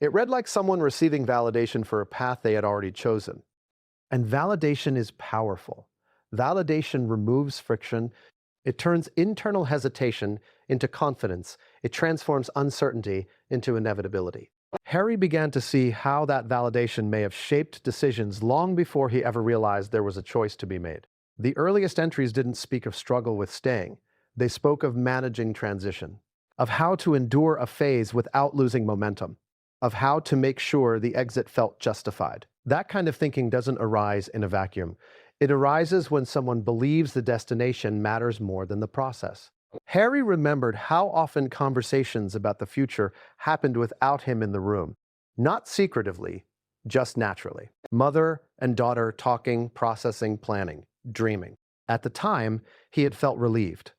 It read like someone receiving validation for a path they had already chosen. And validation is powerful. Validation removes friction. It turns internal hesitation into confidence. It transforms uncertainty into inevitability. Harry began to see how that validation may have shaped decisions long before he ever realized there was a choice to be made. The earliest entries didn't speak of struggle with staying. They spoke of managing transition, of how to endure a phase without losing momentum, of how to make sure the exit felt justified. That kind of thinking doesn't arise in a vacuum. It arises when someone believes the destination matters more than the process. Harry remembered how often conversations about the future happened without him in the room. Not secretively, just naturally. Mother and daughter talking, processing, planning, dreaming. At the time, he had felt relieved.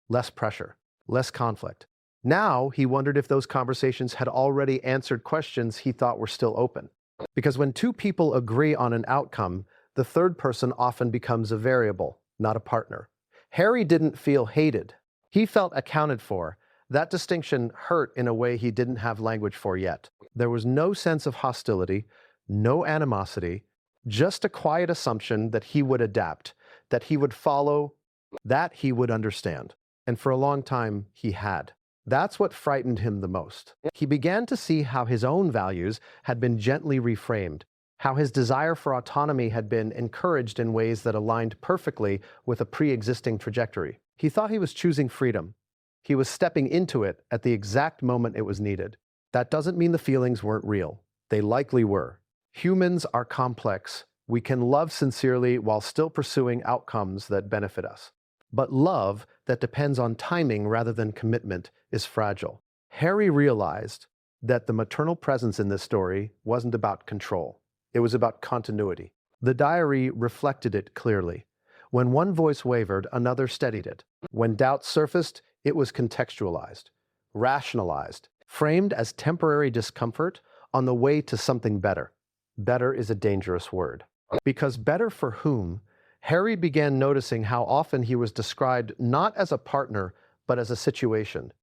Less pressure, less conflict. Now, he wondered if those conversations had already answered questions he thought were still open. Because when two people agree on an outcome, the third person often becomes a variable, not a partner. Harry didn't feel hated. He felt accounted for. That distinction hurt in a way he didn't have language for yet. There was no sense of hostility, no animosity, just a quiet assumption that he would adapt, that he would follow, that he would understand. And for a long time, he had. That's what frightened him the most. He began to see how his own values had been gently reframed, how his desire for autonomy had been encouraged in ways that aligned perfectly with a pre-existing trajectory. He thought he was choosing freedom. He was stepping into it at the exact moment it was needed. That doesn't mean the feelings weren't real. They likely were. Humans are complex. We can love sincerely while still pursuing outcomes that benefit us. But love that depends on timing rather than commitment is fragile. Harry realized that the maternal presence in this story wasn't about control. It was about continuity. The diary reflected it clearly. When one voice wavered, another steadied it. When doubt surfaced, it was contextualized, rationalized, framed as temporary discomfort on the way to something better. Better is a dangerous word. Because better for whom? Harry began noticing how often he was described not as a partner, but as a situation,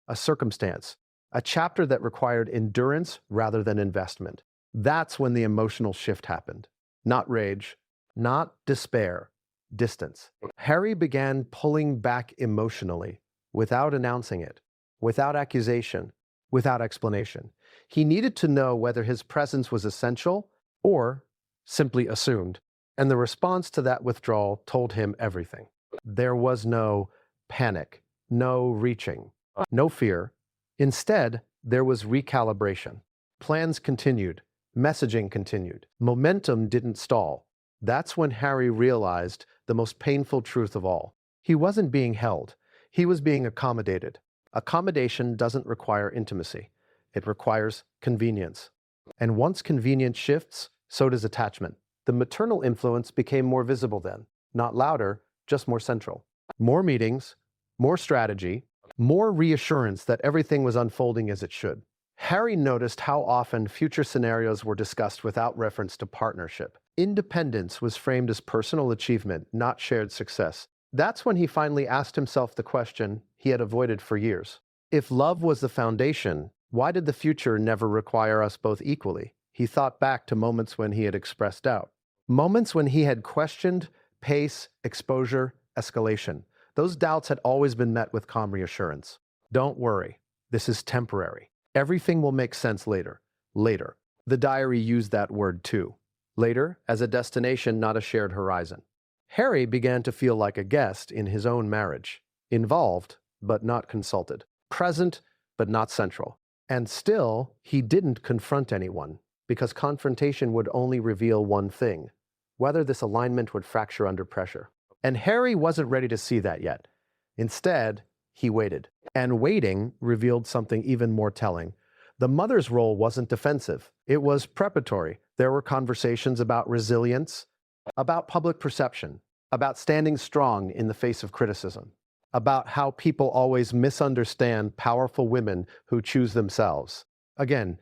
a circumstance, a chapter that required endurance rather than investment. That's when the emotional shift happened. Not rage, not despair, distance. Harry began pulling back emotionally, without announcing it, without accusation, without explanation. He needed to know whether his presence was essential or simply assumed. And the response to that withdrawal told him everything. There was no panic, no reaching, no fear. Instead, there was recalibration. Plans continued, messaging continued. Momentum didn't stall. That's when Harry realized the most painful truth of all. He wasn't being held. He was being accommodated. Accommodation doesn't require intimacy. It requires convenience. And once convenience shifts, so does attachment. The maternal influence became more visible then, not louder, just more central. More meetings, more strategy, more reassurance that everything was unfolding as it should. Harry noticed how often future scenarios were discussed without reference to partnership. Independence was framed as personal achievement, not shared success. That's when he finally asked himself the question he had avoided for years. If love was the foundation, why did the future never require us both equally? He thought back to moments when he had expressed doubt. Moments when he had questioned pace, exposure, escalation. Those doubts had always been met with calm reassurance. Don't worry, this is temporary. Everything will make sense later. Later. The diary used that word too. Later, as a destination, not a shared horizon. Harry began to feel like a guest in his own marriage. Involved, but not consulted. Present, but not central. And still, he didn't confront anyone, because confrontation would only reveal one thing: whether this alignment would fracture under pressure. And Harry wasn't ready to see that yet. Instead, he waited. And waiting revealed something even more telling. The mother's role wasn't defensive. It was preparatory. There were conversations about resilience, about public perception, about standing strong in the face of criticism, about how people always misunderstand powerful women who choose themselves. Again,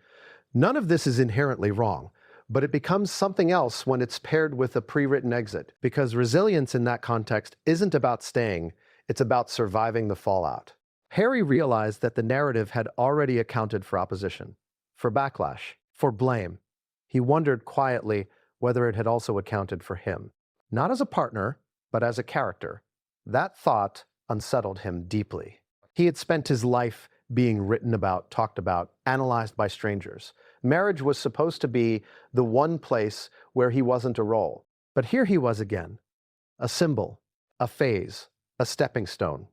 none of this is inherently wrong, but it becomes something else when it's paired with a pre-written exit, because resilience in that context isn't about staying, it's about surviving the fallout. Harry realized that the narrative had already accounted for opposition, for backlash, for blame. He wondered quietly whether it had also accounted for him. Not as a partner, but as a character. That thought unsettled him deeply. He had spent his life being written about, talked about, analyzed by strangers. Marriage was supposed to be the one place where he wasn't a role. But here he was again. A symbol, a phase, a stepping stone.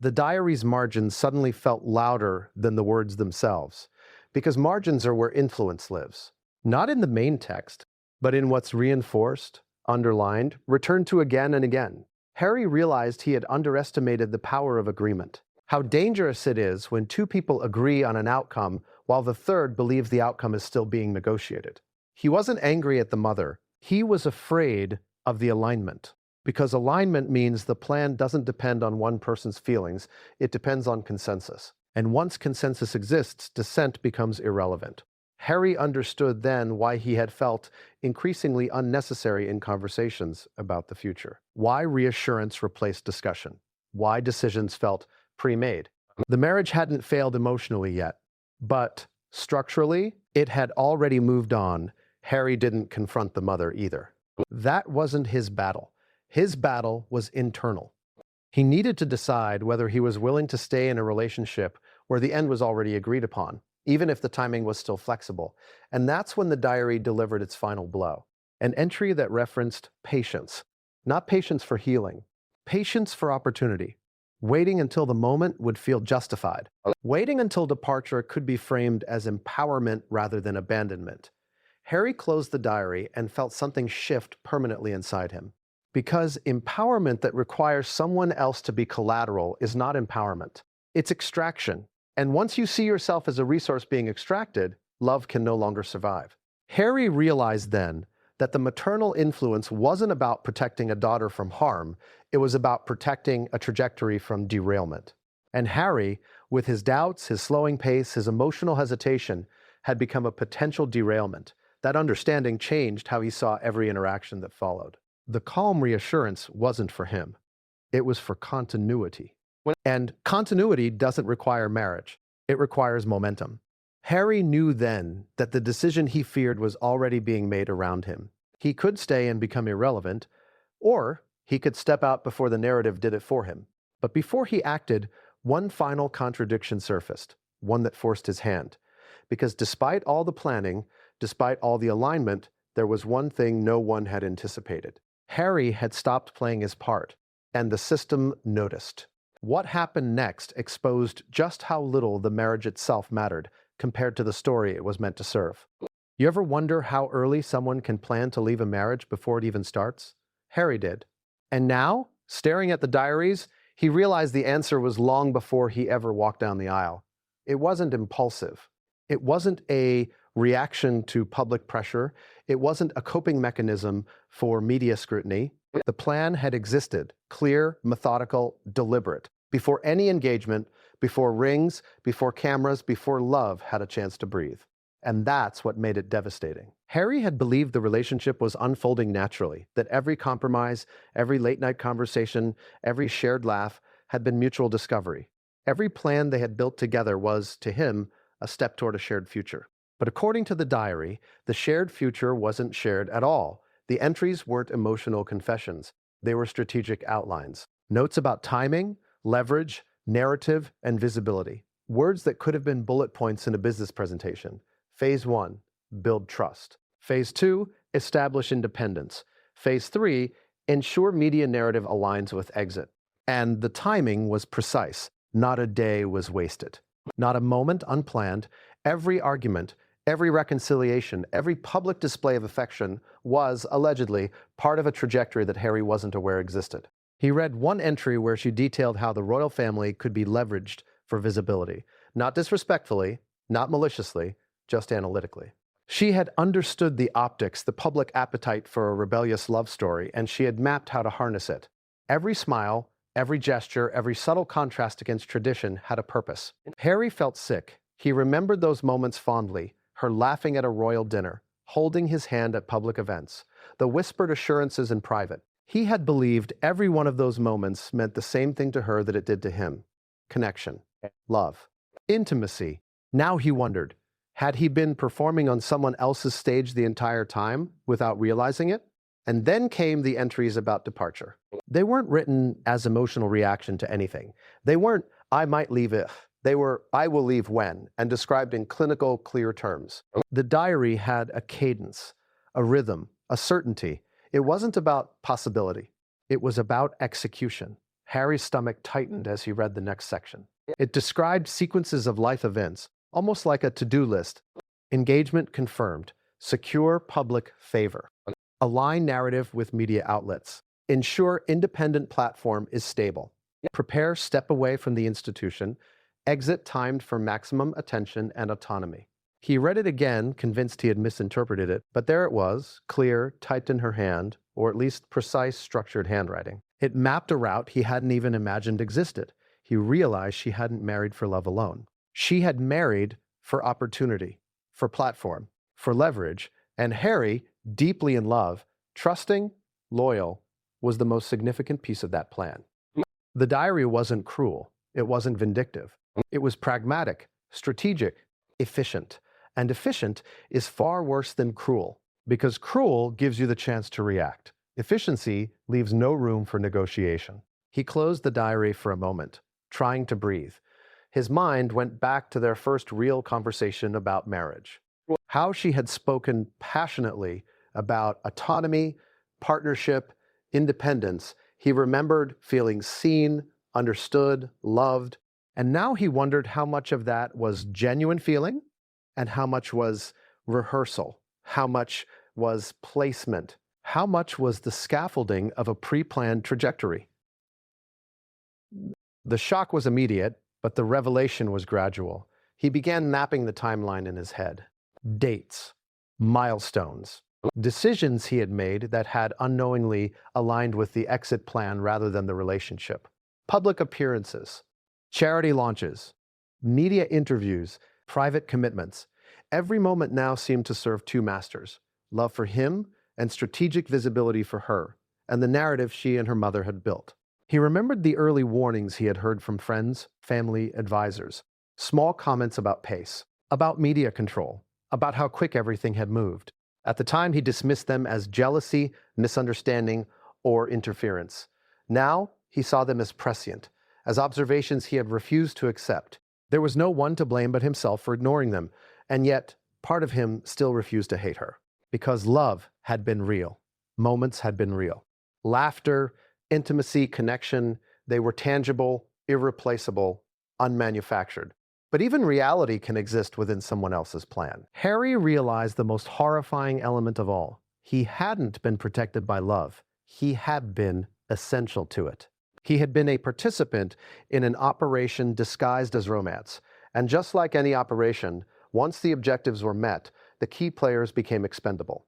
The diary's margins suddenly felt louder than the words themselves, because margins are where influence lives. Not in the main text, but in what's reinforced, underlined, returned to again and again. Harry realized he had underestimated the power of agreement. How dangerous it is when two people agree on an outcome while the third believes the outcome is still being negotiated. He wasn't angry at the mother. He was afraid of the alignment. Because alignment means the plan doesn't depend on one person's feelings, it depends on consensus. And once consensus exists, dissent becomes irrelevant. Harry understood then why he had felt increasingly unnecessary in conversations about the future. Why reassurance replaced discussion. Why decisions felt pre-made. The marriage hadn't failed emotionally yet, but structurally, it had already moved on. Harry didn't confront the mother either. That wasn't his battle. His battle was internal. He needed to decide whether he was willing to stay in a relationship where the end was already agreed upon, even if the timing was still flexible. And that's when the diary delivered its final blow. An entry that referenced patience. Not patience for healing. Patience for opportunity. Waiting until the moment would feel justified. Waiting until departure could be framed as empowerment rather than abandonment. Harry closed the diary and felt something shift permanently inside him. Because empowerment that requires someone else to be collateral is not empowerment. It's extraction. And once you see yourself as a resource being extracted, love can no longer survive. Harry realized then that the maternal influence wasn't about protecting a daughter from harm, it was about protecting a trajectory from derailment. And Harry, with his doubts, his slowing pace, his emotional hesitation, had become a potential derailment. That understanding changed how he saw every interaction that followed. The calm reassurance wasn't for him. It was for continuity. And continuity doesn't require marriage. It requires momentum. Harry knew then that the decision he feared was already being made around him. He could stay and become irrelevant, or he could step out before the narrative did it for him. But before he acted, one final contradiction surfaced, one that forced his hand. Because despite all the planning, despite all the alignment, there was one thing no one had anticipated. Harry had stopped playing his part, and the system noticed. What happened next exposed just how little the marriage itself mattered compared to the story it was meant to serve. You ever wonder how early someone can plan to leave a marriage before it even starts? Harry did. And now, staring at the diaries, he realized the answer was long before he ever walked down the aisle. It wasn't impulsive. It wasn't a reaction to public pressure. It wasn't a coping mechanism for media scrutiny. The plan had existed, clear, methodical, deliberate, before any engagement, before rings, before cameras, before love had a chance to breathe. And that's what made it devastating. Harry had believed the relationship was unfolding naturally, that every compromise, every late-night conversation, every shared laugh had been mutual discovery. Every plan they had built together was, to him, a step toward a shared future. But according to the diary, the shared future wasn't shared at all. The entries weren't emotional confessions. They were strategic outlines. Notes about timing, leverage, narrative, and visibility. Words that could have been bullet points in a business presentation. Phase 1, build trust. Phase 2, establish independence. Phase 3, ensure media narrative aligns with exit. And the timing was precise. Not a day was wasted. Not a moment unplanned. Every argument, every reconciliation, every public display of affection was, allegedly, part of a trajectory that Harry wasn't aware existed. He read one entry where she detailed how the royal family could be leveraged for visibility. Not disrespectfully, not maliciously, just analytically. She had understood the optics, the public appetite for a rebellious love story, and she had mapped how to harness it. Every smile, every gesture, every subtle contrast against tradition had a purpose. Harry felt sick. He remembered those moments fondly, her laughing at a royal dinner, holding his hand at public events, the whispered assurances in private. He had believed every one of those moments meant the same thing to her that it did to him. Connection, love, intimacy. Now he wondered, had he been performing on someone else's stage the entire time without realizing it? And then came the entries about departure. They weren't written as emotional reaction to anything. They weren't, I might leave if. They were, I will leave when, and described in clinical, clear terms. The diary had a cadence, a rhythm, a certainty. It wasn't about possibility. It was about execution. Harry's stomach tightened as he read the next section. It described sequences of life events, almost like a to-do list. Engagement confirmed. Secure public favor. Align narrative with media outlets. Ensure independent platform is stable. Prepare step away from the institution. Exit timed for maximum attention and autonomy. He read it again, convinced he had misinterpreted it, but there it was, clear, typed in her hand, or at least precise, structured handwriting. It mapped a route he hadn't even imagined existed. He realized she hadn't married for love alone. She had married for opportunity, for platform, for leverage, and Harry, deeply in love, trusting, loyal, was the most significant piece of that plan. The diary wasn't cruel. It wasn't vindictive. It was pragmatic, strategic, efficient. And efficient is far worse than cruel, because cruel gives you the chance to react. Efficiency leaves no room for negotiation. He closed the diary for a moment, trying to breathe. His mind went back to their first real conversation about marriage. How she had spoken passionately about autonomy, partnership, independence. He remembered feeling seen, understood, loved, and now he wondered how much of that was genuine feeling and how much was rehearsal, how much was placement, how much was the scaffolding of a pre-planned trajectory. The shock was immediate, but the revelation was gradual. He began mapping the timeline in his head. Dates, milestones, decisions he had made that had unknowingly aligned with the exit plan rather than the relationship. Public appearances, charity launches, media interviews, private commitments. Every moment now seemed to serve two masters, love for him and strategic visibility for her, and the narrative she and her mother had built. He remembered the early warnings he had heard from friends, family, advisors, small comments about pace, about media control, about how quick everything had moved. At the time, he dismissed them as jealousy, misunderstanding, or interference. Now, he saw them as prescient, as observations he had refused to accept. There was no one to blame but himself for ignoring them, and yet, part of him still refused to hate her. Because love had been real. Moments had been real. Laughter, intimacy, connection, they were tangible, irreplaceable, unmanufactured. But even reality can exist within someone else's plan. Harry realized the most horrifying element of all. He hadn't been protected by love. He had been essential to it. He had been a participant in an operation disguised as romance. And just like any operation, once the objectives were met, the key players became expendable.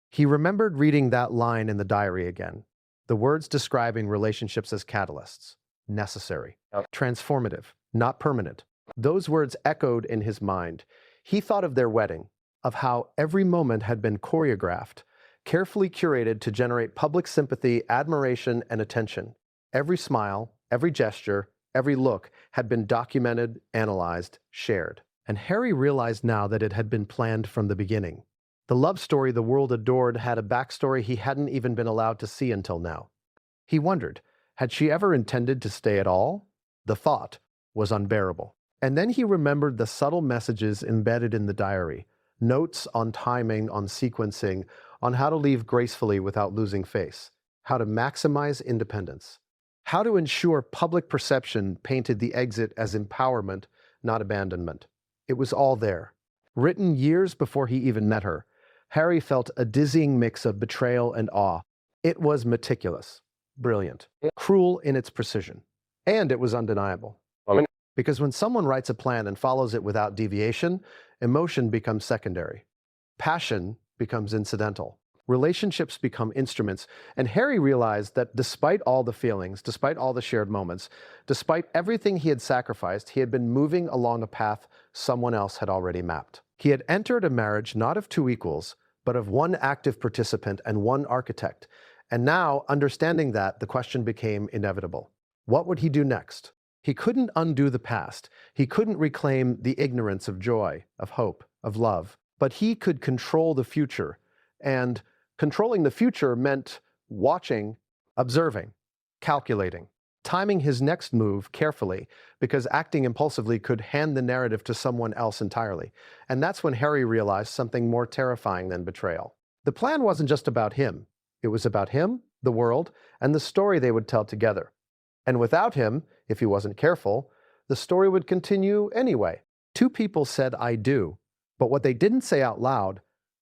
He remembered reading that line in the diary again, the words describing relationships as catalysts, necessary, transformative, not permanent. Those words echoed in his mind. He thought of their wedding, of how every moment had been choreographed, carefully curated to generate public sympathy, admiration, and attention. Every smile, every gesture, every look had been documented, analyzed, shared. And Harry realized now that it had been planned from the beginning. The love story the world adored had a backstory he hadn't even been allowed to see until now. He wondered, had she ever intended to stay at all? The thought was unbearable. And then he remembered the subtle messages embedded in the diary, notes on timing, on sequencing, on how to leave gracefully without losing face, how to maximize independence, how to ensure public perception painted the exit as empowerment, not abandonment. It was all there. Written years before he even met her, Harry felt a dizzying mix of betrayal and awe. It was meticulous, brilliant, cruel in its precision. And it was undeniable. Because when someone writes a plan and follows it without deviation, emotion becomes secondary. Passion becomes incidental. Relationships become instruments. And Harry realized that despite all the feelings, despite all the shared moments, despite everything he had sacrificed, he had been moving along a path someone else had already mapped. He had entered a marriage not of two equals, but of one active participant and one architect. And now, understanding that, the question became inevitable. What would he do next? He couldn't undo the past. He couldn't reclaim the ignorance of joy, of hope, of love. But he could control the future. And controlling the future meant watching, observing, calculating, timing his next move carefully, because acting impulsively could hand the narrative to someone else entirely. And that's when Harry realized something more terrifying than betrayal. The plan wasn't just about him. It was about him, the world, and the story they would tell together. And without him, if he wasn't careful, the story would continue anyway. Two people said, "I do," but what they didn't say out loud,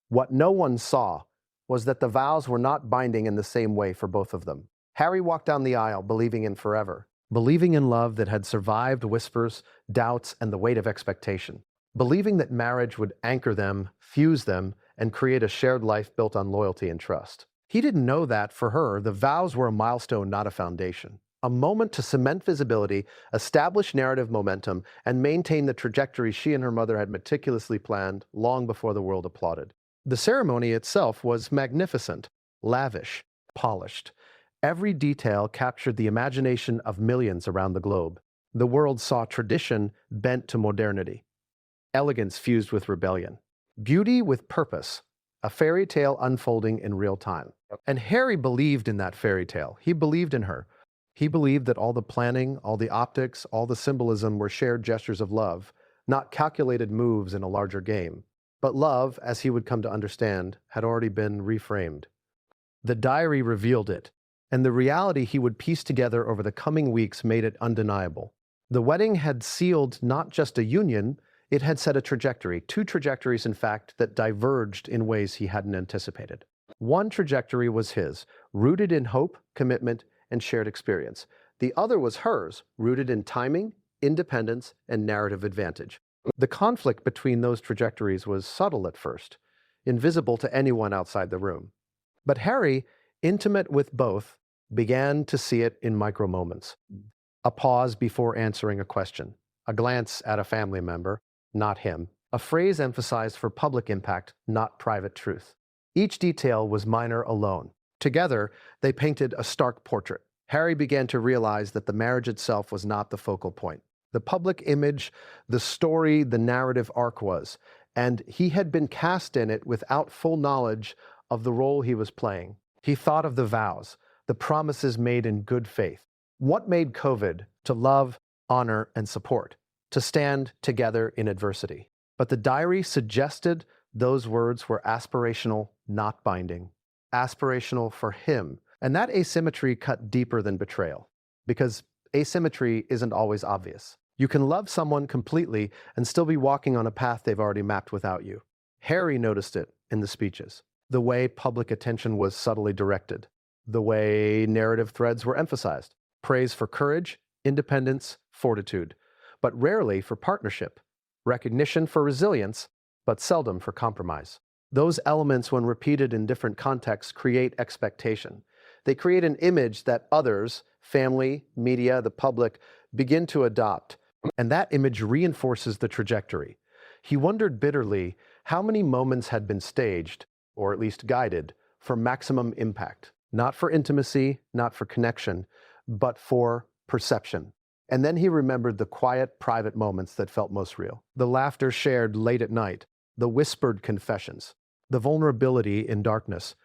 what no one saw, was that the vows were not binding in the same way for both of them. Harry walked down the aisle believing in forever, believing in love that had survived whispers, doubts, and the weight of expectation, believing that marriage would anchor them, fuse them, and create a shared life built on loyalty and trust. He didn't know that, for her, the vows were a milestone, not a foundation. A moment to cement visibility, establish narrative momentum, and maintain the trajectory she and her mother had meticulously planned long before the world applauded. The ceremony itself was magnificent, lavish, polished. Every detail captured the imagination of millions around the globe. The world saw tradition bent to modernity, elegance fused with rebellion, beauty with purpose, a fairy tale unfolding in real time. And Harry believed in that fairy tale. He believed in her. He believed that all the planning, all the optics, all the symbolism were shared gestures of love, not calculated moves in a larger game. But love, as he would come to understand, had already been reframed. The diary revealed it, and the reality he would piece together over the coming weeks made it undeniable. The wedding had sealed not just a union, it had set a trajectory, two trajectories, in fact, that diverged in ways he hadn't anticipated. One trajectory was his, rooted in hope, commitment, and shared experience. The other was hers, rooted in timing, independence, and narrative advantage. The conflict between those trajectories was subtle at first, invisible to anyone outside the room. But Harry, intimate with both, began to see it in micro moments. A pause before answering a question, a glance at a family member, not him, a phrase emphasized for public impact, not private truth. Each detail was minor alone. Together, they painted a stark portrait. Harry began to realize that the marriage itself was not the focal point. The public image, the story, the narrative arc was, and he had been cast in it without full knowledge of the role he was playing. He thought of the vows, the promises made in good faith. What made COVID? To love, honor, and support, to stand together in adversity. But the diary suggested those words were aspirational, not binding. Aspirational for him. And that asymmetry cut deeper than betrayal, because asymmetry isn't always obvious. You can love someone completely and still be walking on a path they've already mapped without you. Harry noticed it in the speeches, the way public attention was subtly directed, the way narrative threads were emphasized, praise for courage, independence, fortitude, but rarely for partnership, recognition for resilience, but seldom for compromise. Those elements, when repeated in different contexts, create expectation. They create an image that others, family, media, the public, begin to adopt, and that image reinforces the trajectory. He wondered bitterly how many moments had been staged, or at least guided, for maximum impact. Not for intimacy, not for connection, but for perception. And then he remembered the quiet, private moments that felt most real. The laughter shared late at night, the whispered confessions, the vulnerability in darkness.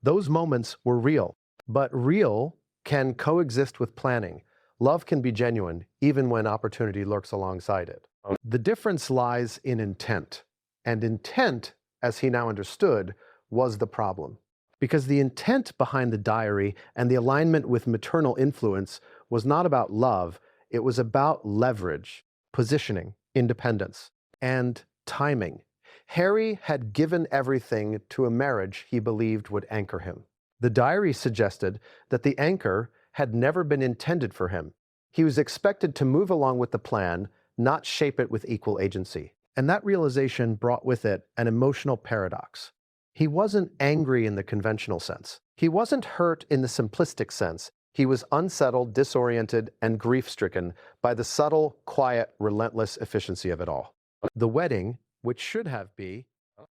Those moments were real, but real can coexist with planning. Love can be genuine, even when opportunity lurks alongside it. The difference lies in intent. And intent, as he now understood, was the problem. Because the intent behind the diary and the alignment with maternal influence was not about love, it was about leverage, positioning, independence, and timing. Harry had given everything to a marriage he believed would anchor him. The diary suggested that the anchor had never been intended for him. He was expected to move along with the plan, not shape it with equal agency. And that realization brought with it an emotional paradox. He wasn't angry in the conventional sense. He wasn't hurt in the simplistic sense. He was unsettled, disoriented, and grief-stricken by the subtle, quiet, relentless efficiency of it all. The wedding, which should have been